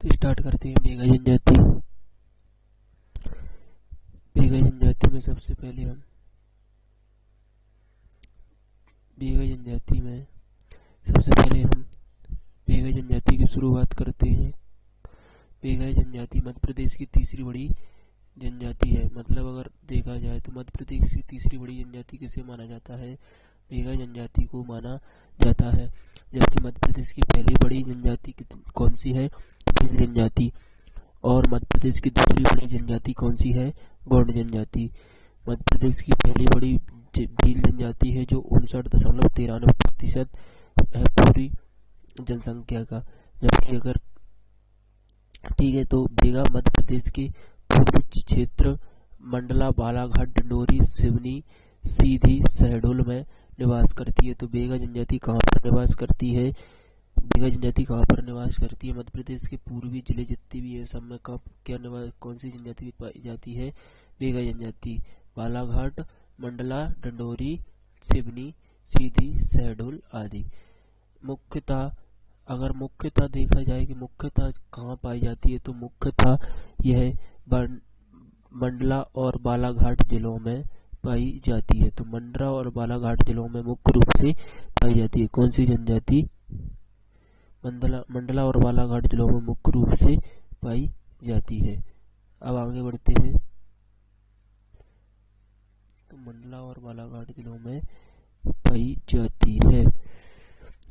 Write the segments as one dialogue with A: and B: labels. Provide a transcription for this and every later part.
A: तो स्टार्ट करते हैं बेगा जनजाति। बेगा जनजाति में सबसे पहले हम बेगा जनजाति में सबसे पहले हम बेगा जनजाति की शुरुआत करते हैं। बेगा जनजाति मध्य प्रदेश की तीसरी बड़ी जनजाति है। मतलब अगर देखा जाए तो मध्य प्रदेश की तीसरी बड़ी जनजाति किसे माना जाता है? बेगा जनजाति को माना जाता है। जबकि मध्य प्रदेश की पहली बड़ी जनजाति कौन सी है? भील जनजाति। और मध्य प्रदेश की दूसरी बड़ी जनजाति कौन सी है? गौंड जनजाति। मध्य प्रदेश की पहली बड़ी भील जनजाति है जो 59.93% है पूरी जनसंख्या का। जबकि अगर ठीक है तो बेगा मध्य प्रदेश के पूर्वी क्षेत्र मंडला, बालाघाट, डिंडोरी, सिवनी, सीधी, शहडोल में निवास करती है। तो बेगा जनजाति कहाँ पर निवास करती है? बेगा जनजाति कहाँ पर निवास करती है? मध्य प्रदेश के पूर्वी जिले जितने भी है सब में क्या निवास कौन सी जनजाति पाई जाती है? बेगा जनजाति। बालाघाट, मंडला, डिंडोरी, सिवनी, सीधी, शहडोल आदि। मुख्यतः देखा जाए कि मुख्यतः कहाँ पाई जाती है तो मुख्यतः यह मंडला और बालाघाट जिलों में पाई जाती है। तो मंडला और बालाघाट जिलों में मुख्य रूप से पाई जाती है कौन सी जनजाति? मंडला और बालाघाट जिलों में मुख्य रूप से पाई जाती है। अब आगे बढ़ते हैं। तो मंडला और बालाघाट जिलों में पाई जाती है।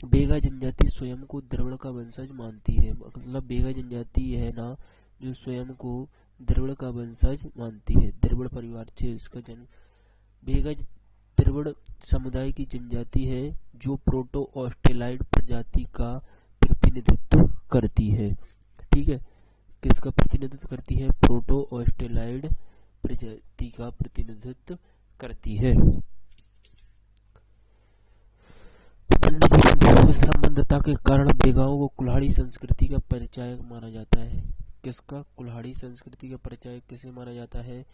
A: बेगा जनजाति स्वयं को द्रविड़ का वंशज मानती है। मतलब बेगा जनजाति है ना जो स्वयं को द्रविड़ का वंशज मानती है। द्रविड़ परिवार से इसका जन्म। बेगा द्रविड़ समुदाय की जनजाति है जो प्रोटो ऑस्ट्रेलाइड प्रजाति का प्रतिनिधित्व करती है। ठीक है, किसका प्रतिनिधित्व करती है? प्रोटो ऑस्ट्रेलाइड प्रजाति का प्रतिनिधित्व करती है। संबंधता के कारण बेगाओं को कुल्हाड़ी संस्कृति का परिचायक माना जाता है। किसका? कुल्हाड़ी संस्कृति का परिचायक किसे माना जाता है?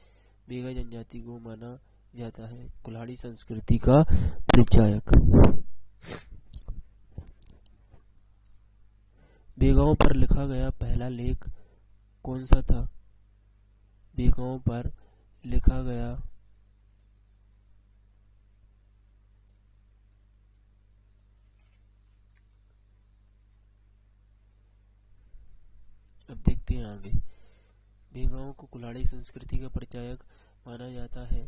A: बेगा जनजाति को माना जाता है कुल्हाड़ी संस्कृति का परिचायक। बेगाओं पर लिखा गया पहला लेख कौन सा था? बेगाओं पर लिखा गया अब देखते हैं आगे। बेगाओं को कुल्हाड़ी संस्कृति का परिचायक माना जाता है।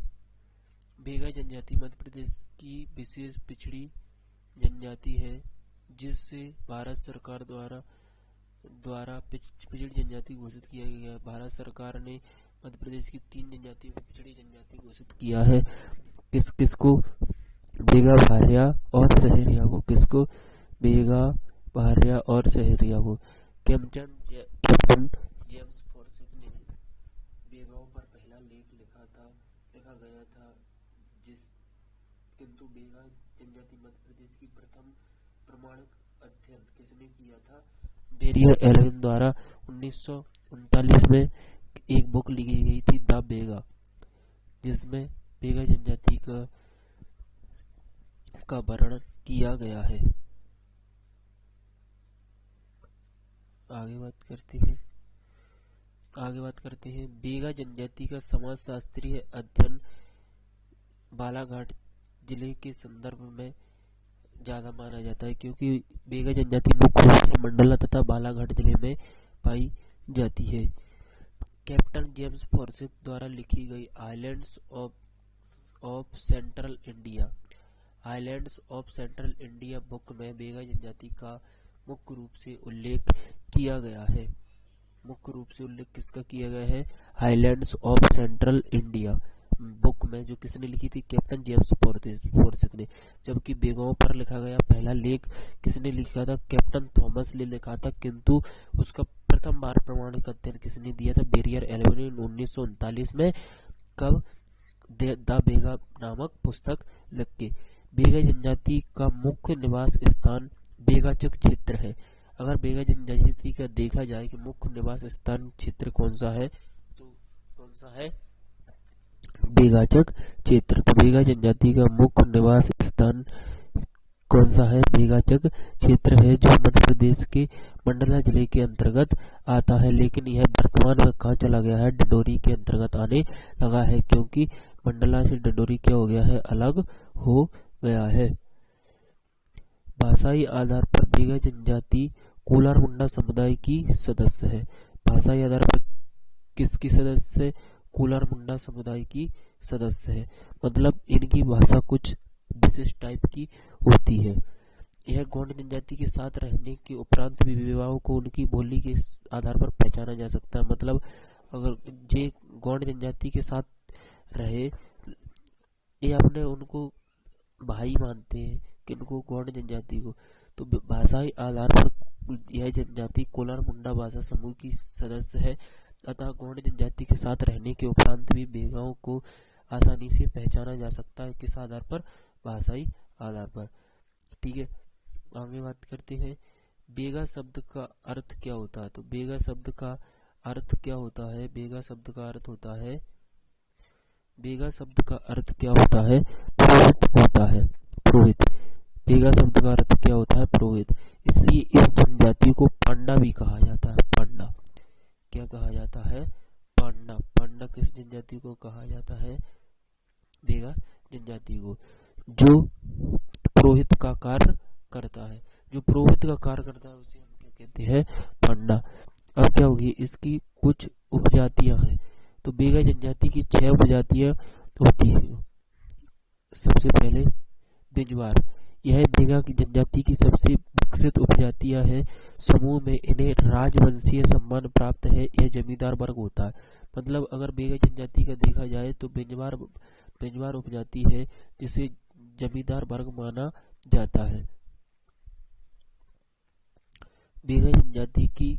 A: बेगा जनजाति मध्य प्रदेश की विशेष पिछड़ी जनजाति है जिससे भारत सरकार द्वारा पिछड़ी जनजाति घोषित किया गया है। भारत सरकार ने मध्य प्रदेश की 3 जनजातियों को पिछड़ी जनजाति घोषित किया है। किसको? बेगा, भारिया और सहरिया को। किसको? बेगा, भारिया और सहरिया को। कैप्टन जेम्स फॉर्सिथ ने बेगाओं पर पहला लेख लिखा गया था किंतु बेगा जनजाति मध्य प्रदेश की प्रथम प्रमाणिक अध्ययन किसने किया था? बेरियर एल्विन द्वारा 1939 में एक बुक लिखी गई थी द बेगा, जिसमें बेगा जनजाति का वर्णन किया गया है। आगे बात करते हैं। बेगा जनजाति का समाजशास्त्रीय अध्ययन बालाघाट जिले के संदर्भ में ज्यादा माना जाता है क्योंकि बेगा जनजाति मुख्य रूप से मंडला तथा बालाघाट जिले में पाई जाती है। कैप्टन जेम्स फॉर्सिथ द्वारा लिखी गई islands of central India book में बेगा जनजाति का मुख्य रूप से उल्लेख किया गया है। मुख्य रूप से उल्लेख किसका किया गया है? Highlands of central India book में, जो किसने लिखी थी? कैप्टन जेम्स फॉर्सिथ ने। जबकि बेगाओं पर लिखा गया पहला लेख किसने लिखा था? कैप्टन थॉमस ने लिखा था, किंतु उसका प्रथम बार प्रमाणिक अध्ययन किसने दिया था? बेरियर एल्विन ने 1939 में। कब? द बेगा नामक पुस्तक लिख के। बेगा जनजाति का मुख्य निवास स्थान बेगाचक क्षेत्र है। अगर बेगा जनजाति का देखा जाए कि मुख्य निवास स्थान क्षेत्र कौन सा है तो कौन सा है? बेगाचक क्षेत्र। तो बेगा जनजाति का मुख्य निवास स्थान कौन सा है? बेगाचक क्षेत्र है जो मध्य प्रदेश के मंडला जिले के अंतर्गत आता है, लेकिन यह वर्तमान में कहाँ चला गया है? डिंडोरी के अंतर्गत आने लगा है, क्योंकि मंडला से डिंडोरी क्या हो गया है? अलग हो गया है। भाषाई आधार पर बेगा जनजाति कोलार मुंडा समुदाय की सदस्य है। भाषाई आधार पर किसकी सदस्य है? कोलार मुंडा समुदाय की सदस्य है। मतलब इनकी भाषा कुछ विशेष टाइप की होती है। यह गौंड जनजाति के साथ रहने के उपरांत भी विवाहों को उनकी बोली के आधार पर पहचाना जा सकता है। मतलब अगर जे गौंड जनजाति के साथ रहे, ये अपने उनको भाई मानते हैं कि उनको गौंड जनजाति को, तो भाषाई आधार पर यह जनजाति कोलार मुंडा भाषा समूह की सदस्य है। अतः गौंड जनजाति के साथ रहने के उपरांत भी बेगाओं को आसानी से पहचाना जा सकता है। किस आधार पर? भाषाई आधार पर। ठीक है, आगे बात करते हैं बेगा शब्द का अर्थ क्या होता है। तो बेगा शब्द का अर्थ क्या होता है? बेगा शब्द का अर्थ होता है, बेगा शब्द का अर्थ क्या होता है? पुरोहित होता है। पुरोहित। बेगा शब्द का अर्थ क्या होता है? पुरोहित। इसलिए इस जनजाति को पांडा भी कहा जाता है। पांडा। क्या कहा जाता है? पांडा। पांडा किस जनजाति को कहा जाता है? बेगा जनजाति को, जो पुरोहित का कार्य करता है। जो पुरोहित का कार्य करता है उसे हम क्या कहते हैं? पांडा। अब क्या होगी? इसकी कुछ उपजातियां हैं। तो बेगा जनजाति की 6 उपजातियां होती है। सबसे पहले बिजवार। यह बेगा की जनजाति की सबसे विकसित उपजातियां है। समूह में इन्हें राजवंशीय सम्मान प्राप्त है। यह जमींदार वर्ग होता है। मतलब अगर बेगा जनजाति का देखा जाए तो बिजवार उपजाति है जिसे जमींदार वर्ग माना जाता है। बेगा जनजाति की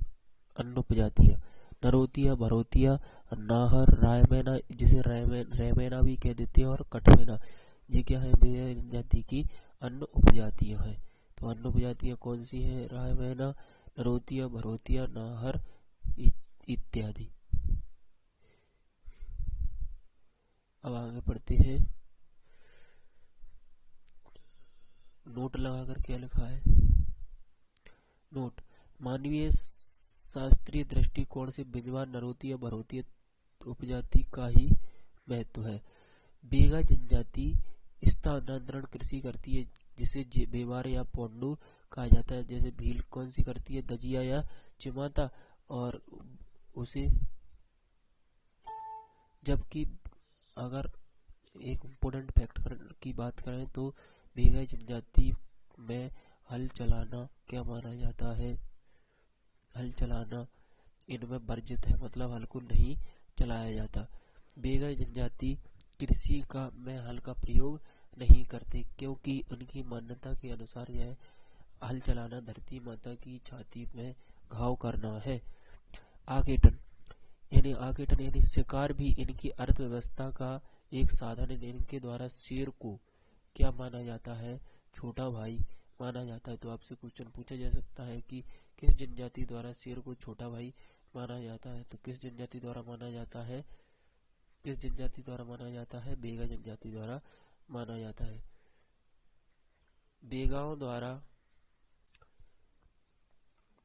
A: अन्य उपजातियां नरोतिया, भरोतिया, नाहर, रायमैना, जिसे रैमैना भी कह देते हैं, और कठमेना। ये क्या है? बेगा जनजाति की अन्य उपजातियां हैं। तो अन्य उपजातियां कौन सी हैं? रायमैना, नरोतिया, भरोतिया, नाहर इत्यादि। अब आगे पढ़ते हैं। नोट लगाकर क्या लिखा है? नोट। मानवीय शास्त्रीय दृष्टिकोण से बिजवार, नरोतिया, भरोतिया उपजाति का ही महत्व है। बेगा जनजाति स्थानांतरण कृषि करती है, जिसे बेवार या पोंडू कहा जाता है। जैसे भील कौन सी करती है? दजिया या चिमाता। और उसे, जबकि अगर एक इम्पोर्टेंट फैक्ट की बात करें तो बेगा जनजाति में हल चलाना क्या माना जाता है? हल चलाना इनमें वर्जित है। मतलब हल को नहीं चलाया जाता। बेगा जनजाति कृषि का में हल का प्रयोग नहीं करते, क्योंकि उनकी मान्यता के अनुसार यह हल चलाना धरती माता की छाती में घाव करना है। आकेटन यानी शिकार भी इनकी अर्थव्यवस्था का एक साधन है। इनके द्वारा शेर को क्या माना जाता है? छोटा भाई माना जाता है। तो आपसे क्वेश्चन पूछा जा सकता है कि किस जनजाति द्वारा शेर को छोटा भाई माना जाता है? तो किस जनजाति द्वारा माना जाता है? किस जनजाति द्वारा माना जाता है? बेगा जनजाति द्वारा माना जाता है। बेगाओं द्वारा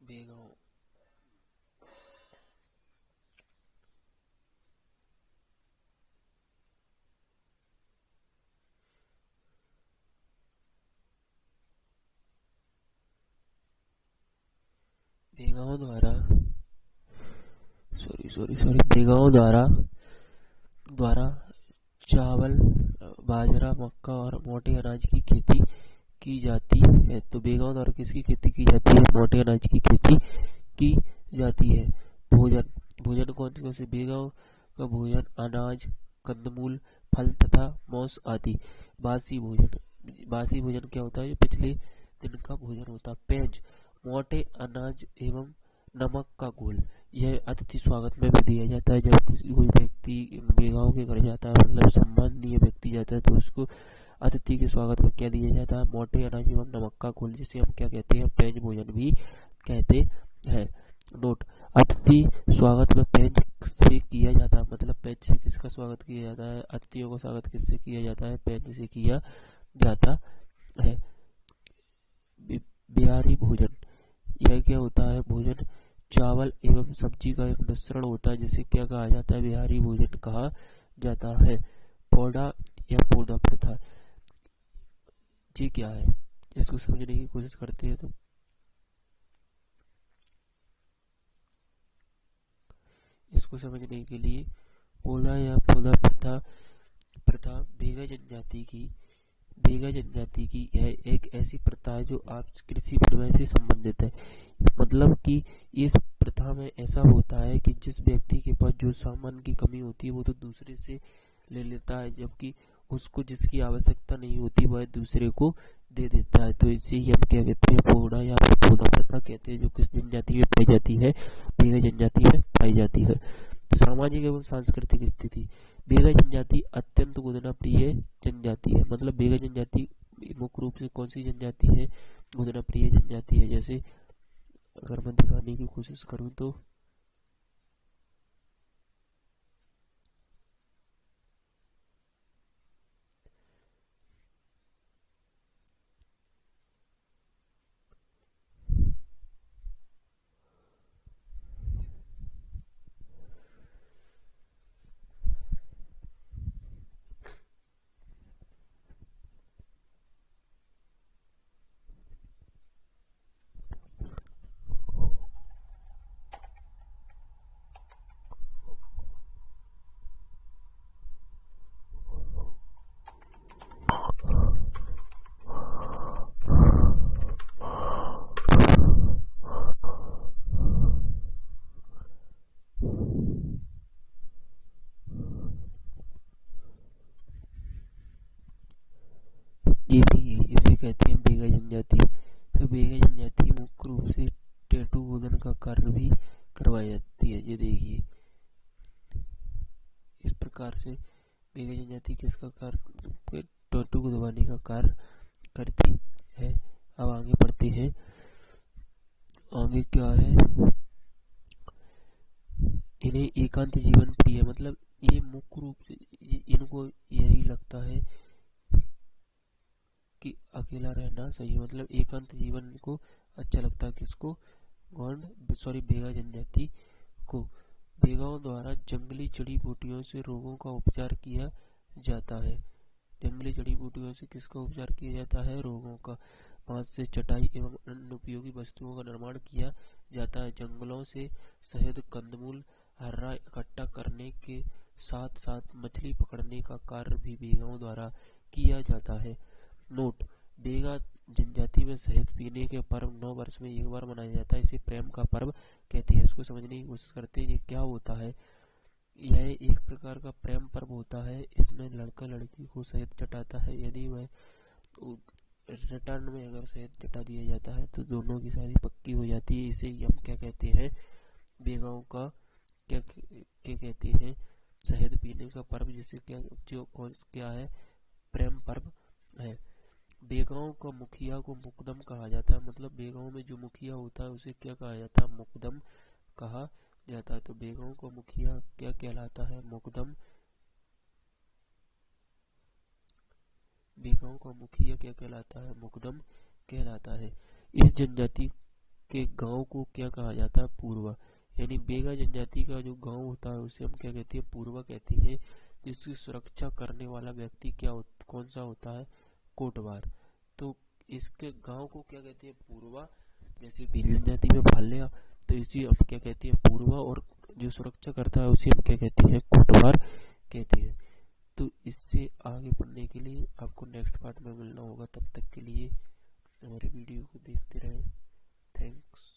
A: बेगाओं द्वारा चावल, बाजरा, मक्का और मोटे अनाज की खेती की जाती है। तो बेगाओं द्वारा किसकी खेती की जाती है? मोटे अनाज की खेती की जाती है। भोजन कौन से? बेगाओं का भोजन अनाज, कंदमूल, फल तथा मांस आदि। बासी भोजन क्या होता है? पिछले दिन का भोजन होता है। पेंच, मोटे अनाज एवं नमक का घोल। यह अतिथि स्वागत में भी दिया जाता है। जब कोई व्यक्ति बेगाओं के घर जाता है, मतलब सम्माननीय व्यक्ति जाता है, तो उसको अतिथि के स्वागत में क्या दिया जाता है? मोटे अनाज एवं नमक का घोल, जिसे हम क्या कहते हैं? पेंच भोजन भी कहते हैं। नोट। अतिथि स्वागत में पेंच से किया जाता है। मतलब पेंच से किसका स्वागत किया जाता है? अतिथियों का स्वागत किससे किया जाता है? पेंच से किया जाता है। बिहारी भोजन, यह क्या होता है? भोजन चावल एवं सब्जी का एक मिश्रण होता है जिसे क्या कहा जाता है? बिहारी भोजन कहा जाता है। पौधा या पौधा प्रथा, ये क्या है? इसको समझने की कोशिश करते हैं। तो इसको समझने के लिए पौधा या पौधा प्रथा प्रथा बेगा जनजाति की यह एक ऐसी प्रथा है जो आप कृषि विनिमय से संबंधित है। मतलब कि इस प्रथा में ऐसा होता है कि जिस व्यक्ति के पास जो सामान की कमी होती है वो तो दूसरे से ले लेता है, जबकि उसको जिसकी आवश्यकता नहीं होती वह दूसरे को दे देता है। तो इसे ही हम क्या कहते हैं? पौधा या पौधा प्रथा कहते हैं, जो किस जनजाति में पाई जाती है? बेगा जनजाति में पाई जाती है। सामाजिक एवं सांस्कृतिक स्थिति, बेगा जनजाति अत्यंत गोदना प्रिय जनजाति है। मतलब बेगा जनजाति मुख्य रूप से कौन सी जनजाति है? गोदना प्रिय जनजाति है। जैसे अगर मैं दिखाने की कोशिश करूं तो ये देखिए, इसे कहते हैं बेगा जनजाति। तो बेगा जनजाति मुख्य रूप से टैटू गोदन का कार्य भी करवाई जाती है। ये देखिए, इस प्रकार से बेगा जनजाति किसका कार्य? टैटू को दबाने का कार्य करती है। अब आगे बढ़ते हैं। आगे क्या है? इन्हें एकांत जीवन प्रिय, मतलब ये मुख्य रूप से इनको यही लगता है कि अकेला रहना सही, मतलब एकांत जीवन को अच्छा लगता है। किसको? बेगा जनजाति को। बेगाओं द्वारा जंगली जड़ी बूटियों से रोगों का उपचार किया जाता है। जंगली जड़ी बूटियों से किसका उपचार किया जाता है? रोगों का। बांस से चटाई एवं अन्य उपयोगी वस्तुओं का निर्माण किया जाता है। जंगलों से शहद, कंदमूल, हर्रा इकट्ठा करने के साथ साथ मछली पकड़ने का कार्य भी बेगाओं द्वारा किया जाता है। नोट: बेगा जनजाति में शहद पीने के पर्व 9 वर्ष में एक बार मनाया जाता है। इसे प्रेम का पर्व कहते हैं। इसको समझने की कोशिश करते हैं, ये क्या होता है? यह एक प्रकार का प्रेम पर्व होता है। इसमें लड़का लड़की को शहद चटाता है। यदि वह रिटर्न में अगर शहद चटा दिया जाता है तो दोनों की शादी पक्की हो जाती है। इसे हम क्या कहते हैं? बेगाओं का क्या कहते हैं? शहद पीने का पर्व, जिसे क्या है? प्रेम पर्व है। बेगांव का मुखिया को मुकदम कहा जाता है। मतलब बेगांव में जो मुखिया होता है उसे क्या कहा जाता है? मुकदम कहा जाता है। तो बेगांव का मुखिया क्या कहलाता है? मुकदम। बेगांव का मुखिया क्या कहलाता है? मुकदम कहलाता है। इस जनजाति के गांव को क्या कहा जाता है? पूर्वा। यानी बेगा जनजाति का जो गांव होता है उसे हम क्या कहते हैं? पूर्वा कहते हैं। जिसकी सुरक्षा करने वाला व्यक्ति कौन सा होता है? कोटवार। तो इसके गांव को क्या कहते हैं? पूर्वा। जैसे भील जनजाति में भाल्या, तो इसी हम क्या कहते हैं? पूर्वा। और जो सुरक्षा करता है उसे हम क्या कहते हैं? कोटवार कहते हैं। तो इससे आगे पढ़ने के लिए आपको नेक्स्ट पार्ट में मिलना होगा। तब तक के लिए हमारे वीडियो को देखते रहें। थैंक्स।